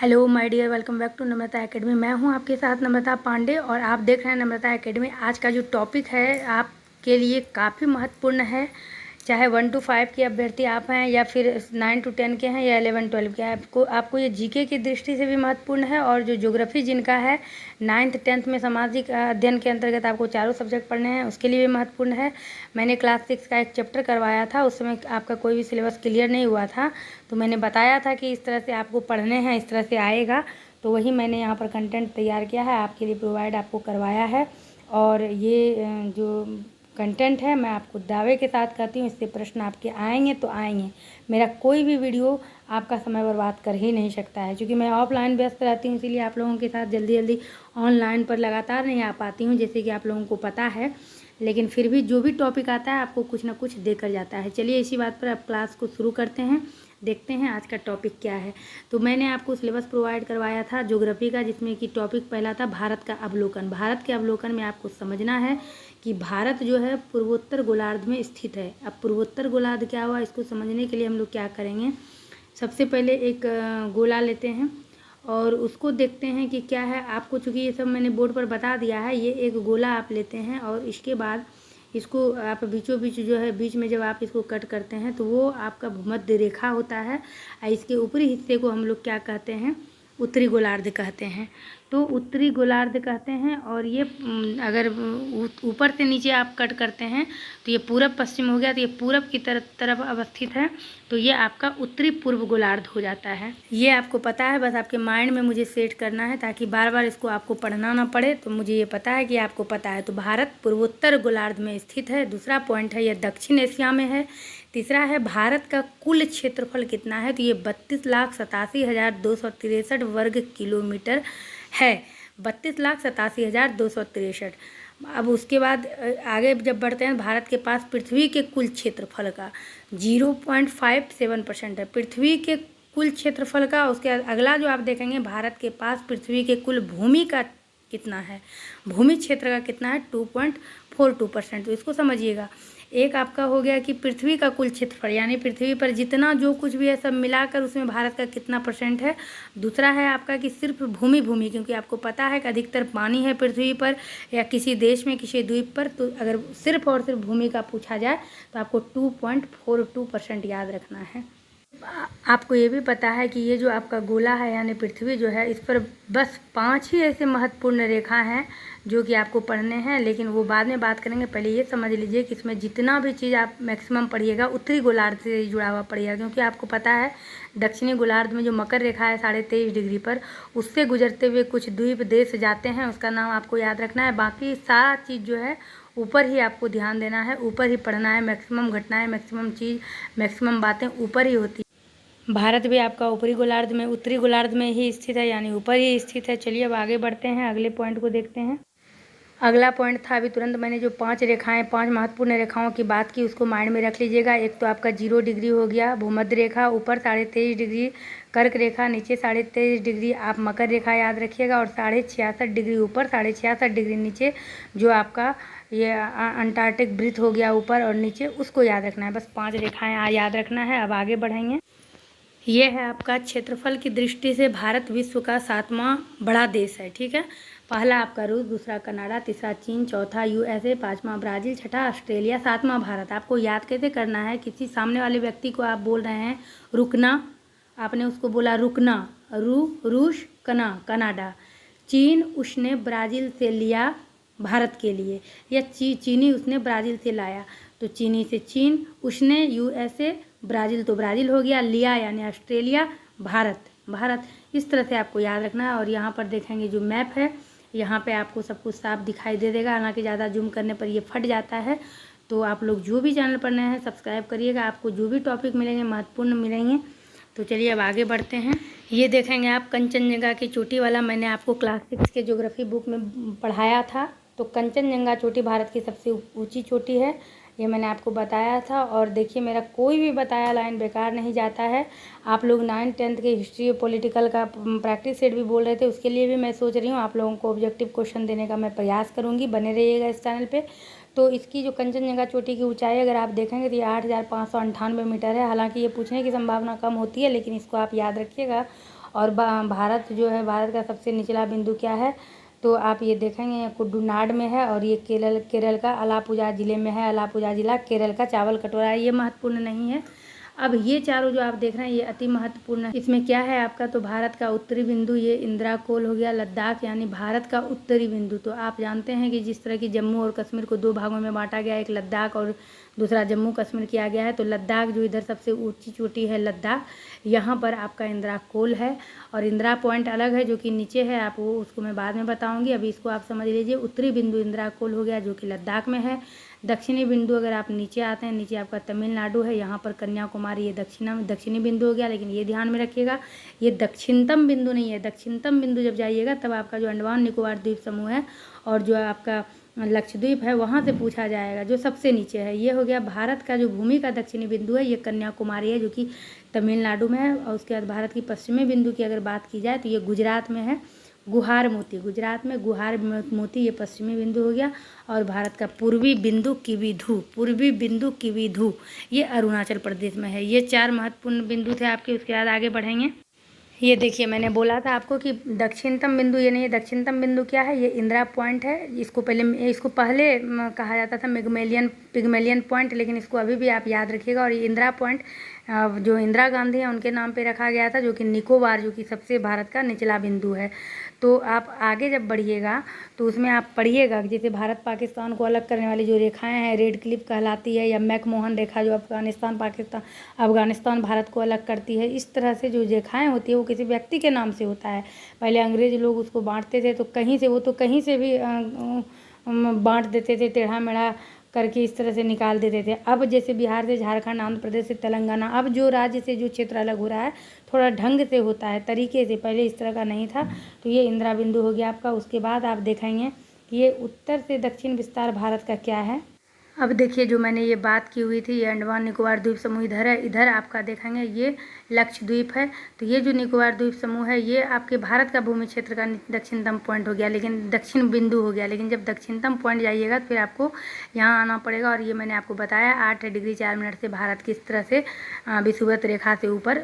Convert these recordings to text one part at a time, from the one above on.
Hello my dear, welcome back to Namrata academy. मैं हूं आपके साथ नम्रता पांडे और आप देख रहे हैं नम्रता एकेडमी। आज का जो टॉपिक है आपके लिए काफ़ी महत्वपूर्ण है। चाहे 1 to 5 के अभ्यर्थी आप हैं या फिर 9 to 10 के हैं या 11-12 के हैं, आपको ये जीके की दृष्टि से भी महत्वपूर्ण है। और जो ज्योग्राफी जिनका है 9th 10th में सामाजिक अध्ययन के अंतर्गत आपको चारों सब्जेक्ट पढ़ने हैं, उसके लिए भी महत्वपूर्ण है। मैंने क्लास 6 का एक चैप्टर करवाया था, उस समय आपका कोई भी सिलेबस क्लियर नहीं हुआ था, तो मैंने बताया था कि इस तरह से आपको पढ़ने हैं, इस तरह से आएगा। तो वही मैंने यहाँ पर कंटेंट तैयार किया है, आपके लिए प्रोवाइड आपको करवाया है। और ये जो कंटेंट है मैं आपको दावे के साथ कहती हूँ, इससे प्रश्न आपके आएंगे तो आएंगे। मेरा कोई भी वीडियो आपका समय बर्बाद कर ही नहीं सकता है, क्योंकि मैं ऑफलाइन व्यस्त रहती हूँ, इसीलिए आप लोगों के साथ जल्दी जल्दी ऑनलाइन पर लगातार नहीं आ पाती हूँ, जैसे कि आप लोगों को पता है। लेकिन फिर भी जो भी टॉपिक आता है आपको कुछ ना कुछ देकर जाता है। चलिए इसी बात पर अब क्लास को शुरू करते हैं, देखते हैं आज का टॉपिक क्या है। तो मैंने आपको सिलेबस प्रोवाइड करवाया था ज्योग्राफी का, जिसमें कि टॉपिक पहला था भारत का अवलोकन। भारत के अवलोकन में आपको समझना है कि भारत जो है पूर्वोत्तर गोलार्ध में स्थित है। अब पूर्वोत्तर गोलार्ध क्या हुआ, इसको समझने के लिए हम लोग क्या करेंगे, सबसे पहले एक गोला लेते हैं और उसको देखते हैं कि क्या है। आपको चूँकि ये सब मैंने बोर्ड पर बता दिया है, ये एक गोला आप लेते हैं और इसके बाद इसको आप बीचों बीच जो है, बीच में जब आप इसको कट करते हैं तो वो आपका भूमध्य रेखा होता है। और इसके ऊपरी हिस्से को हम लोग क्या कहते हैं, उत्तरी गोलार्ध कहते हैं। तो उत्तरी गोलार्ध कहते हैं। और ये अगर ऊपर से नीचे आप कट करते हैं तो ये पूरब पश्चिम हो गया, तो ये पूरब की तरफ अवस्थित है, तो ये आपका उत्तरी पूर्व गोलार्ध हो जाता है। ये आपको पता है, बस आपके माइंड में मुझे सेट करना है ताकि बार बार इसको आपको पढ़ना ना पड़े। तो मुझे ये पता है कि आपको पता है। तो भारत पूर्वोत्तर गोलार्ध में स्थित है। दूसरा पॉइंट है, ये दक्षिण एशिया में है। तीसरा है, भारत का कुल क्षेत्रफल कितना है, तो ये 32,87,263 वर्ग किलोमीटर है। 32,87,263। अब उसके बाद आगे जब बढ़ते हैं, भारत के पास पृथ्वी के कुल क्षेत्रफल का 0.57% है, पृथ्वी के कुल क्षेत्रफल का। उसके अगला जो आप देखेंगे, भारत के पास पृथ्वी के कुल भूमि का कितना है, भूमि क्षेत्र का कितना है, 2.42%। तो इसको समझिएगा। एक आपका हो गया कि पृथ्वी का कुल क्षेत्रफल, यानी पृथ्वी पर जितना जो कुछ भी है सब मिलाकर उसमें भारत का कितना % है। दूसरा है आपका कि सिर्फ भूमि, क्योंकि आपको पता है कि अधिकतर पानी है पृथ्वी पर या किसी देश में किसी द्वीप पर। तो अगर सिर्फ और सिर्फ भूमि का पूछा जाए तो आपको 2.42% याद रखना है। आपको ये भी पता है कि ये जो आपका गोला है यानी पृथ्वी जो है, इस पर बस 5 ही ऐसे महत्वपूर्ण रेखा हैं जो कि आपको पढ़ने हैं, लेकिन वो बाद में बात करेंगे। पहले ये समझ लीजिए कि इसमें जितना भी चीज़ आप मैक्सिमम पढ़िएगा उत्तरी गोलार्ध से जुड़ा हुआ पढ़िएगा, क्योंकि आपको पता है दक्षिणी गोलार्ध में जो मकर रेखा है 23.5 डिग्री पर, उससे गुजरते हुए कुछ द्वीप देश जाते हैं, उसका नाम आपको याद रखना है। बाकी सारा चीज़ जो है ऊपर ही आपको ध्यान देना है, ऊपर ही पढ़ना है। मैक्सिमम घटनाएं, मैक्सिमम चीज़, मैक्सिमम बातें ऊपर ही होती है। भारत भी आपका ऊपरी गोलार्ध में, उत्तरी गोलार्ध में ही स्थित है, यानी ऊपर ही स्थित है। चलिए अब आगे बढ़ते हैं, अगले पॉइंट को देखते हैं। अगला पॉइंट था, अभी तुरंत मैंने जो 5 रेखाएं, 5 महत्वपूर्ण रेखाओं की बात की, उसको माइंड में रख लीजिएगा। एक तो आपका 0 डिग्री हो गया भूमध्य रेखा, ऊपर 23.5 डिग्री कर्क रेखा, नीचे 23.5 डिग्री आप मकर रेखा याद रखिएगा, और 66.5 डिग्री ऊपर, 66.5 डिग्री नीचे जो आपका ये अंटार्कटिक वृत्त हो गया ऊपर और नीचे, उसको याद रखना है। बस 5 रेखाएं याद रखना है। अब आगे बढ़ेंगे। ये है आपका क्षेत्रफल की दृष्टि से भारत विश्व का 7वां बड़ा देश है, ठीक है। पहला आपका रूस, दूसरा कनाडा, तीसरा चीन, चौथा USA, 5वां ब्राज़ील, छठा ऑस्ट्रेलिया, 7वां भारत। आपको याद कैसे करना है, किसी सामने वाले व्यक्ति को आप बोल रहे हैं रुकना, आपने उसको बोला रुकना, रूस, कनाडा, चीन उसने ब्राज़ील से लिया भारत के लिए, या चीनी उसने ब्राज़ील से लाया, तो चीनी से चीन, उसने USA, ब्राज़ील तो ब्राज़ील हो गया, लिया यानी ऑस्ट्रेलिया, भारत। इस तरह से आपको याद रखना है। और यहाँ पर देखेंगे जो मैप है, यहाँ पे आपको सब कुछ साफ दिखाई दे देगा, हालांकि ज़्यादा जूम करने पर ये फट जाता है। तो आप लोग जो भी चैनल पर नए हैं सब्सक्राइब करिएगा, आपको जो भी टॉपिक मिलेंगे महत्वपूर्ण मिलेंगे। तो चलिए अब आगे बढ़ते हैं। ये देखेंगे आप कंचनजंगा की चोटी वाला, मैंने आपको क्लास 6 के ज्योग्राफी बुक में पढ़ाया था। तो कंचनजंगा चोटी भारत की सबसे ऊँची चोटी है, ये मैंने आपको बताया था। और देखिए मेरा कोई भी बताया लाइन बेकार नहीं जाता है। आप लोग 9th 10th के हिस्ट्री पॉलिटिकल का प्रैक्टिस सेट भी बोल रहे थे, उसके लिए भी मैं सोच रही हूँ आप लोगों को ऑब्जेक्टिव क्वेश्चन देने का मैं प्रयास करूँगी, बने रहिएगा इस चैनल पे। तो इसकी जो कंचनजंगा चोटी की ऊंचाई अगर आप देखेंगे तो ये 8,598 मीटर है। हालांकि ये पूछने की संभावना कम होती है, लेकिन इसको आप याद रखिएगा। और भारत जो है, भारत का सबसे निचला बिंदु क्या है, तो आप ये देखेंगे कुड्डूनाड में है, और ये केरल का अलापुझा ज़िले में है। अलापुझा ज़िला केरल का चावल कटोरा है। ये महत्वपूर्ण नहीं है। अब ये चारों जो आप देख रहे हैं ये अति महत्वपूर्ण है। इसमें क्या है आपका, तो भारत का उत्तरी बिंदु ये इंदिरा कोल हो गया, लद्दाख यानी भारत का उत्तरी बिंदु। तो आप जानते हैं कि जिस तरह की जम्मू और कश्मीर को दो भागों में बांटा गया, एक लद्दाख और दूसरा जम्मू कश्मीर किया गया है। तो लद्दाख जो इधर सबसे ऊंची चोटी है लद्दाख, यहाँ पर आपका इंदिरा कोल है, और इंदिरा पॉइंट अलग है जो कि नीचे है, आप वो उसको मैं बाद में बताऊंगी। अभी इसको आप समझ लीजिए, उत्तरी बिंदु इंदिरा कोल हो गया जो कि लद्दाख में है। दक्षिणी बिंदु अगर आप नीचे आते हैं, नीचे आपका तमिलनाडु है, यहाँ पर कन्याकुमारी, ये दक्षिणी बिंदु हो गया। लेकिन ये ध्यान में रखिएगा, ये दक्षिणतम बिंदु नहीं है। दक्षिणतम बिंदु जब जाइएगा तब आपका जो अंडमान निकोबार द्वीप समूह है और जो आपका लक्षद्वीप है वहाँ से पूछा जाएगा, जो सबसे नीचे है। ये हो गया भारत का जो भूमि का दक्षिणी बिंदु है, ये कन्याकुमारी है जो कि तमिलनाडु में है। और उसके बाद भारत की पश्चिमी बिंदु की अगर बात की जाए तो ये गुजरात में है, गुहार मोती, गुजरात में गुहार मोती, ये पश्चिमी बिंदु हो गया। और भारत का पूर्वी बिंदु किविधु, ये अरुणाचल प्रदेश में है। ये 4 महत्वपूर्ण बिंदु थे आपके। उसके बाद आगे बढ़ेंगे। ये देखिए, मैंने बोला था आपको कि दक्षिणतम बिंदु ये नहीं है। दक्षिणतम बिंदु क्या है, ये इंदिरा पॉइंट है। इसको पहले कहा जाता था पिग्मेलियन पॉइंट, लेकिन इसको अभी भी आप याद रखिएगा। और ये इंदिरा पॉइंट जो इंदिरा गांधी है उनके नाम पे रखा गया था, जो कि निकोबार, जो कि सबसे भारत का निचला बिंदु है। तो आप आगे जब बढ़िएगा तो उसमें आप पढ़िएगा कि जैसे भारत पाकिस्तान को अलग करने वाली जो रेखाएं हैं, रेड क्लिफ कहलाती है, या मैकमोहन रेखा जो अफगानिस्तान भारत को अलग करती है। इस तरह से जो रेखाएं होती है वो किसी व्यक्ति के नाम से होता है। पहले अंग्रेज लोग उसको बांटते थे तो कहीं से भी बांट देते थे, टेढ़ा मेढ़ा करके इस तरह से निकाल देते थे। अब जैसे बिहार से झारखंड, आंध्र प्रदेश से तेलंगाना, अब जो राज्य से जो क्षेत्र अलग हो रहा है थोड़ा ढंग से होता है, तरीके से, पहले इस तरह का नहीं था। तो ये इंदिरा बिंदु हो गया आपका। उसके बाद आप देखेंगे कि ये उत्तर से दक्षिण विस्तार भारत का क्या है। अब देखिए, जो मैंने ये बात की हुई थी, ये अंडमान निकोबार द्वीप समूह इधर है। इधर आपका देखेंगे ये लक्षद्वीप है। तो ये जो निकोबार द्वीप समूह है ये आपके भारत का भूमि क्षेत्र का दक्षिणतम पॉइंट हो गया, लेकिन दक्षिण बिंदु हो गया। लेकिन जब दक्षिणतम पॉइंट जाइएगा तो फिर आपको यहाँ आना पड़ेगा। और ये मैंने आपको बताया 8 डिग्री 4 मिनट से भारत किस तरह से विषुवत रेखा से ऊपर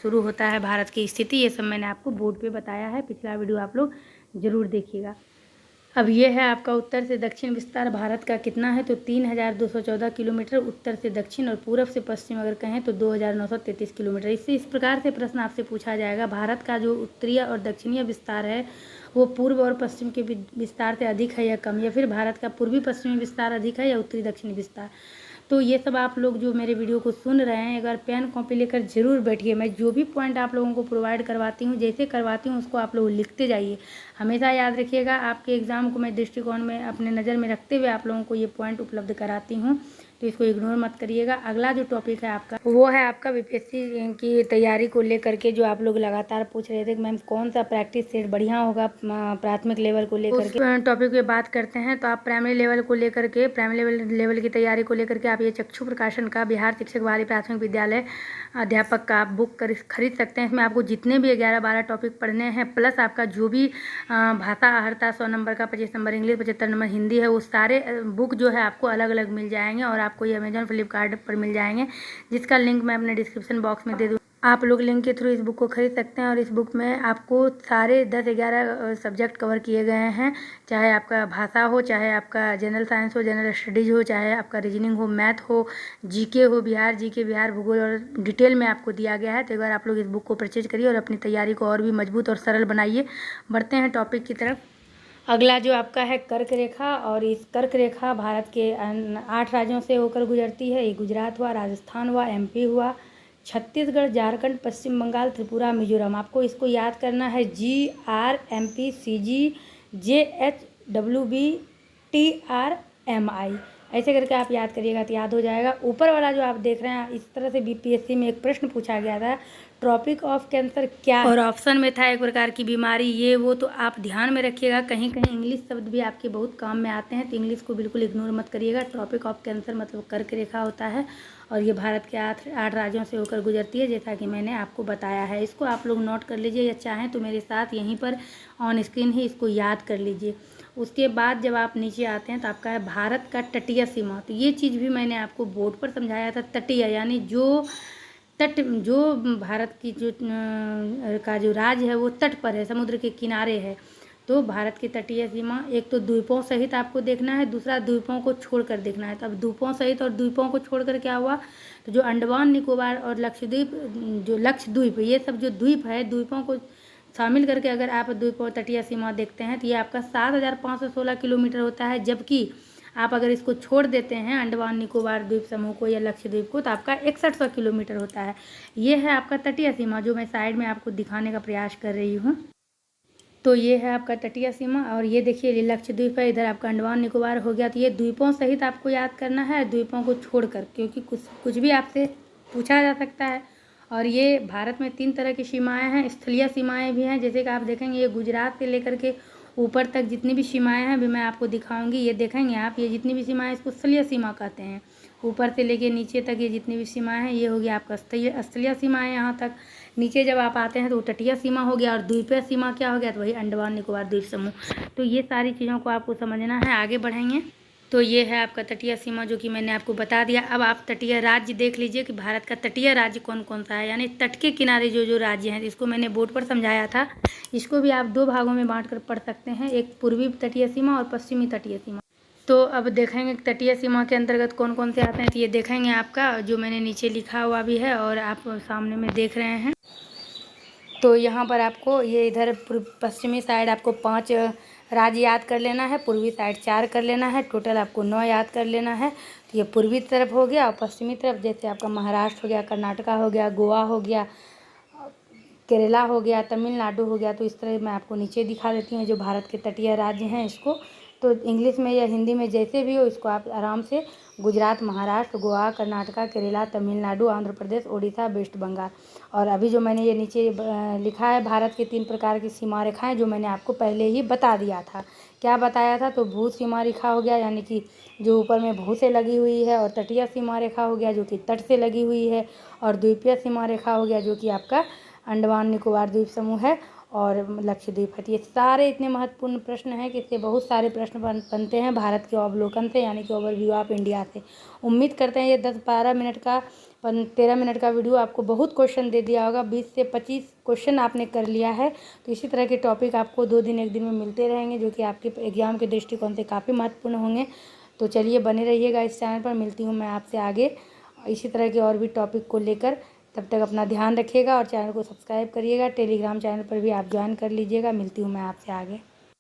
शुरू होता है भारत की स्थिति। ये सब मैंने आपको बोर्ड पर बताया है। पिछला वीडियो आप लोग ज़रूर देखिएगा। अब ये है आपका उत्तर से दक्षिण विस्तार भारत का कितना है, तो 3214 किलोमीटर उत्तर से दक्षिण, और पूरब से पश्चिम अगर कहें तो 2933 किलोमीटर। इससे इस प्रकार से प्रश्न आपसे पूछा जाएगा, भारत का जो उत्तरीय और दक्षिणीय विस्तार है वो पूर्व और पश्चिम के विस्तार से अधिक है या कम, या फिर भारत का पूर्वी पश्चिमी विस्तार अधिक है या उत्तरी दक्षिणी विस्तार। तो ये सब आप लोग जो मेरे वीडियो को सुन रहे हैं, अगर पेन कॉपी लेकर ज़रूर बैठिए। मैं जो भी पॉइंट आप लोगों को प्रोवाइड करवाती हूँ, जैसे करवाती हूँ उसको आप लोग लिखते जाइए। हमेशा याद रखिएगा, आपके एग्ज़ाम को मैं दृष्टिकोण में अपने नज़र में रखते हुए आप लोगों को ये पॉइंट उपलब्ध कराती हूँ, तो इसको इग्नोर मत करिएगा। अगला जो टॉपिक है आपका वो है आपका बीपीएससी की तैयारी को लेकर के, जो आप लोग लगातार पूछ रहे थे कि मैम कौन सा प्रैक्टिस सेट बढ़िया होगा प्राथमिक लेवल को लेकर के। टॉपिक पे बात करते हैं। तो आप प्राइमरी लेवल को लेकर के, प्राइमरी लेवल की तैयारी को लेकर के आप ये चक्षु प्रकाशन का बिहार शिक्षक बाल प्राथमिक विद्यालय अध्यापक का आप बुक खरीद सकते हैं। इसमें आपको जितने भी 11-12 टॉपिक पढ़ने हैं, प्लस आपका जो भी भाषा आहर्ता 100 नंबर का, 25 नंबर इंग्लिश, 75 नंबर हिंदी है, वो सारे बुक जो है आपको अलग अलग मिल जाएंगे। और आपको ये अमेजॉन फ्लिपकार्ट पर मिल जाएंगे, जिसका लिंक मैं अपने डिस्क्रिप्शन बॉक्स में दे दूँ। आप लोग लिंक के थ्रू इस बुक को खरीद सकते हैं। और इस बुक में आपको सारे 10-11 सब्जेक्ट कवर किए गए हैं, चाहे आपका भाषा हो, चाहे आपका जनरल साइंस हो, जनरल स्टडीज़ हो, चाहे आपका रीजनिंग हो, मैथ हो, जीके हो, बिहार जीके, बिहार भूगोल, और डिटेल में आपको दिया गया है। तो एक बार आप लोग इस बुक को परचेज करिए और अपनी तैयारी को और भी मजबूत और सरल बनाइए। बढ़ते हैं टॉपिक की तरफ। अगला जो आपका है कर्क रेखा, और इस कर्क रेखा भारत के 8 राज्यों से होकर गुजरती है। ये गुजरात हुआ, राजस्थान हुआ, MP हुआ, छत्तीसगढ़, झारखंड, पश्चिम बंगाल, त्रिपुरा, मिजोरम। आपको इसको याद करना है, GRMPCGJHWBTRMI, ऐसे करके आप याद करिएगा तो याद हो जाएगा। ऊपर वाला जो आप देख रहे हैं, इस तरह से बीपीएससी में एक प्रश्न पूछा गया था, ट्रॉपिक ऑफ कैंसर क्या है, और ऑप्शन में था एक प्रकार की बीमारी, ये वो। तो आप ध्यान में रखिएगा, कहीं कहीं इंग्लिश शब्द भी आपके बहुत काम में आते हैं, तो इंग्लिश को बिल्कुल इग्नोर मत करिएगा। ट्रॉपिक ऑफ कैंसर मतलब कर्क रेखा होता है, और ये भारत के 8 राज्यों से होकर गुजरती है, जैसा कि मैंने आपको बताया है। इसको आप लोग नोट कर लीजिए, या चाहें तो मेरे साथ यहीं पर ऑन स्क्रीन ही इसको याद कर लीजिए। उसके बाद जब आप नीचे आते हैं तो आपका है भारत का तटीय सीमा। तो ये चीज़ भी मैंने आपको बोर्ड पर समझाया था। तटीय यानी जो तट जो भारत की जो का जो राज्य है वो तट पर है, समुद्र के किनारे है। तो भारत की तटीय सीमा एक तो द्वीपों सहित आपको देखना है, दूसरा द्वीपों को छोड़कर देखना है। तो अब द्वीपों सहित और द्वीपों को छोड़कर क्या हुआ, तो जो अंडमान निकोबार और लक्षद्वीप, जो लक्षद्वीप, ये सब जो द्वीप है, द्वीपों को शामिल करके अगर आप द्वीपों तटीय सीमा देखते हैं तो ये आपका 7,516 किलोमीटर होता है। जबकि आप अगर इसको छोड़ देते हैं अंडमान निकोबार द्वीप समूह को या लक्षद्वीप को, तो आपका 6100 किलोमीटर होता है। ये है आपका तटीय सीमा, जो मैं साइड में आपको दिखाने का प्रयास कर रही हूँ। तो ये है आपका तटीय सीमा, और ये देखिए ये लक्षद्वीप है, इधर आपका अंडमान निकोबार हो गया। तो ये द्वीपों सहित आपको याद करना है, द्वीपों को छोड़कर, क्योंकि कुछ भी आपसे पूछा जा सकता है। और ये भारत में 3 तरह की सीमाएं हैं, स्थलीय सीमाएं भी हैं, जैसे कि आप देखेंगे ये गुजरात से लेकर के ऊपर तक जितनी भी सीमाएं हैं भी मैं आपको दिखाऊंगी। ये देखेंगे आप, ये जितनी भी सीमाएं इसको स्थलीय सीमा कहते हैं। ऊपर से लेके नीचे तक ये जितनी भी सीमाएं हैं ये हो गया आपका स्थलीय सीमाएं यहाँ तक। नीचे जब आप आते हैं तो तटीय सीमा हो गया, और द्वीपीय सीमा क्या हो गया, तो वही अंडमान निकोबार द्वीप समूह। तो ये सारी चीज़ों को आपको समझना है। आगे बढ़ेंगे तो ये है आपका तटीय सीमा, जो कि मैंने आपको बता दिया। अब आप तटीय राज्य देख लीजिए कि भारत का तटीय राज्य कौन कौन सा है, यानी तट के किनारे जो राज्य हैं, इसको मैंने बोर्ड पर समझाया था। इसको भी आप 2 भागों में बांट कर पढ़ सकते हैं, एक पूर्वी तटीय सीमा और पश्चिमी तटीय सीमा। तो अब देखेंगे तटीय सीमा के अंतर्गत कौन कौन से आते हैं। तो ये देखेंगे आपका जो मैंने नीचे लिखा हुआ भी है और आप सामने में देख रहे हैं। तो यहाँ पर आपको ये इधर पश्चिमी साइड आपको 5 राज्य याद कर लेना है, पूर्वी साइड 4 कर लेना है, टोटल आपको 9 याद कर लेना है। तो ये पूर्वी तरफ हो गया, और पश्चिमी तरफ जैसे आपका महाराष्ट्र हो गया, कर्नाटका हो गया, गोवा हो गया, केरला हो गया, तमिलनाडु हो गया। तो इस तरह मैं आपको नीचे दिखा देती हूँ जो भारत के तटीय राज्य हैं इसको। तो इंग्लिश में या हिंदी में जैसे भी हो, इसको आप आराम से गुजरात, महाराष्ट्र, गोवा, कर्नाटका, केरला, तमिलनाडु, आंध्र प्रदेश, ओडिशा, वेस्ट बंगाल। और अभी जो मैंने ये नीचे लिखा है भारत की 3 प्रकार की सीमा रेखाएं, जो मैंने आपको पहले ही बता दिया था। क्या बताया था, तो भू सीमा रेखा हो गया, यानी कि जो ऊपर में भू से लगी हुई है, और तटीय सीमा रेखा हो गया जो कि तट से लगी हुई है, और द्वीपीय सीमा रेखा हो गया जो कि आपका अंडमान निकोबार द्वीप समूह है और लक्षद्वीप है। ये सारे इतने महत्वपूर्ण प्रश्न हैं कि इससे बहुत सारे प्रश्न बनते हैं भारत के अवलोकन से, यानी कि ओवरव्यू ऑफ इंडिया से। उम्मीद करते हैं ये 10-12 मिनट का 13 मिनट का वीडियो आपको बहुत क्वेश्चन दे दिया होगा। 20 से 25 क्वेश्चन आपने कर लिया है। तो इसी तरह के टॉपिक आपको 2 दिन 1 दिन में मिलते रहेंगे, जो कि आपके एग्जाम के दृष्टिकोण से काफ़ी महत्वपूर्ण होंगे। तो चलिए बने रहिएगा इस चैनल पर। मिलती हूँ मैं आपसे आगे इसी तरह के और भी टॉपिक को लेकर। तब तक अपना ध्यान रखिएगा और चैनल को सब्सक्राइब करिएगा। टेलीग्राम चैनल पर भी आप ज्वाइन कर लीजिएगा। मिलती हूँ मैं आपसे आगे।